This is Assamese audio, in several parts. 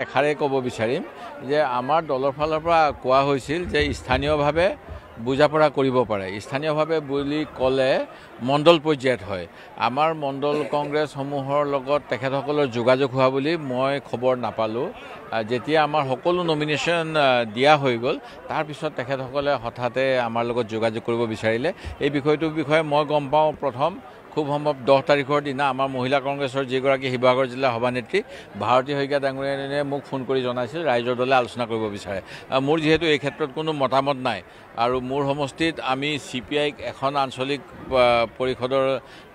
এষাৰে ক'ব বিচাৰিম যে আমাৰ দলৰ ফালৰ পৰা কোৱা হৈছিল যে স্থানীয়ভাৱে বুজাপৰা কৰিব পাৰে। স্থানীয়ভাৱে বুলি ক'লে মণ্ডল পৰ্যায়ত হয়। আমাৰ মণ্ডল কংগ্ৰেছসমূহৰ লগত তেখেতসকলৰ যোগাযোগ হোৱা বুলি মই খবৰ নাপালোঁ। যেতিয়া আমাৰ সকলো নমিনেশ্যন দিয়া হৈ গ'ল তাৰপিছত তেখেতসকলে হঠাতে আমাৰ লগত যোগাযোগ কৰিব বিচাৰিলে। এই বিষয়টোৰ বিষয়ে মই গম পাওঁ প্ৰথম খুব সম্ভৱ 10 তাৰিখৰ দিনা আমাৰ মহিলা কংগ্ৰেছৰ যিগৰাকী শিৱসাগৰ জিলা সভানেত্ৰী ভাৰতী শইকীয়া ডাঙৰীয়ানীয়ে মোক ফোন কৰি জনাইছিল ৰাইজৰ দলে আলোচনা কৰিব বিচাৰে। মোৰ যিহেতু এই ক্ষেত্ৰত কোনো মতামত নাই আৰু মোৰ সমষ্টিত আমি CPIক এখন আঞ্চলিক পৰিষদৰ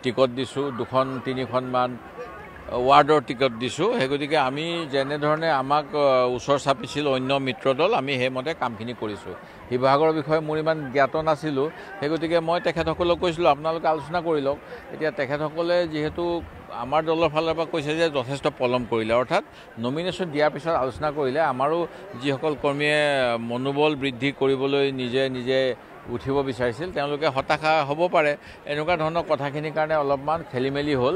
টিকট দিছোঁ, 2-3খনমান ৱাৰ্ডৰ টিকট দিছোঁ। সেই গতিকে আমি যেনেধৰণে আমাক ওচৰ চাপিছিল অন্য মিত্ৰ দল আমি সেইমতে কামখিনি কৰিছোঁ। শিৱসাগৰৰ বিষয়ে মোৰ ইমান জ্ঞাত নাছিলোঁ। সেই গতিকে মই তেখেতসকলক কৈছিলোঁ আপোনালোকে আলোচনা কৰি লওক। এতিয়া তেখেতসকলে যিহেতু আমাৰ দলৰ ফালৰ পৰা কৈছে যে যথেষ্ট পলম কৰিলে, অৰ্থাৎ নমিনেশ্যন দিয়াৰ পিছত আলোচনা কৰিলে আমাৰো যিসকল কৰ্মীয়ে মনোবল বৃদ্ধি কৰিবলৈ নিজে উঠিব বিচাৰিছিল তেওঁলোকে হতাশা হ'ব পাৰে। এনেকুৱা ধৰণৰ কথাখিনিৰ কাৰণে অলপমান খেলি মেলি হ'ল।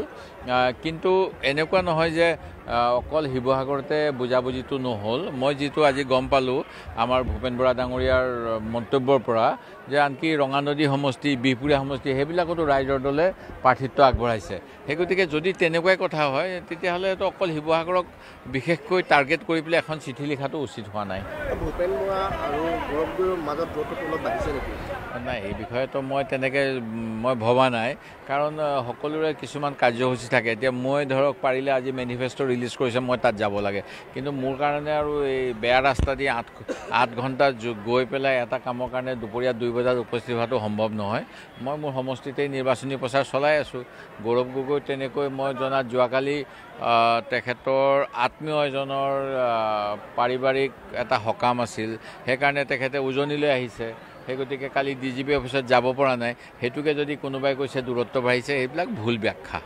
কিন্তু এনেকুৱা নহয় যে অকল শিৱসাগৰতে বুজাবুজিটো নহ'ল। মই যিটো আজি গম পালোঁ আমাৰ ভূপেন বৰা ডাঙৰীয়াৰ মন্তব্যৰ পৰা যে আনকি ৰঙানদী সমষ্টি, বিহপুৰীয়া সমষ্টি সেইবিলাকতো ৰাইজৰ দলে প্ৰাৰ্থিত্ব আগবঢ়াইছে। সেই গতিকে যদি তেনেকুৱাই কথা হয় তেতিয়াহ'লেতো অকল শিৱসাগৰক বিশেষকৈ টাৰ্গেট কৰি পেলাই এখন চিঠি লিখাটো উচিত হোৱা নাই। ভূপেন বৰা আৰু গৌৰৱ গগৈৰ মাজত দূৰত্বটো অলপ বাঢ়িছে নেকি? নাই, এই বিষয়েতো মই তেনেকৈ ভবা নাই, কাৰণ সকলোৰে কিছুমান কাৰ্যসূচী থাকে। এতিয়া মই ধৰক পাৰিলে আজি মেনিফেষ্টো ৰিলিজ কৰিছে, মই তাত যাব লাগে, কিন্তু মোৰ কাৰণে আৰু এই বেয়া ৰাস্তা দি 8 ঘণ্টা গৈ পেলাই এটা কামৰ কাৰণে দুপৰীয়া 2 বজাত উপস্থিত হোৱাটো সম্ভৱ নহয়। মই মোৰ সমষ্টিতেই নিৰ্বাচনী প্ৰচাৰ চলাই আছোঁ। গৌৰৱ গগৈ তেনেকৈ মই জনাত যোৱাকালি তেখেতৰ আত্মীয় এজনৰ পাৰিবাৰিক এটা সকাম আছিল, সেইকাৰণে তেখেতে উজনিলৈ আহিছে। সেই গতিকে কালি DGP অফিচত যাব পৰা নাই। সেইটোকে যদি কোনোবাই কৈছে দূৰত্ব বাঢ়িছে, সেইবিলাক ভুল ব্যাখ্যা।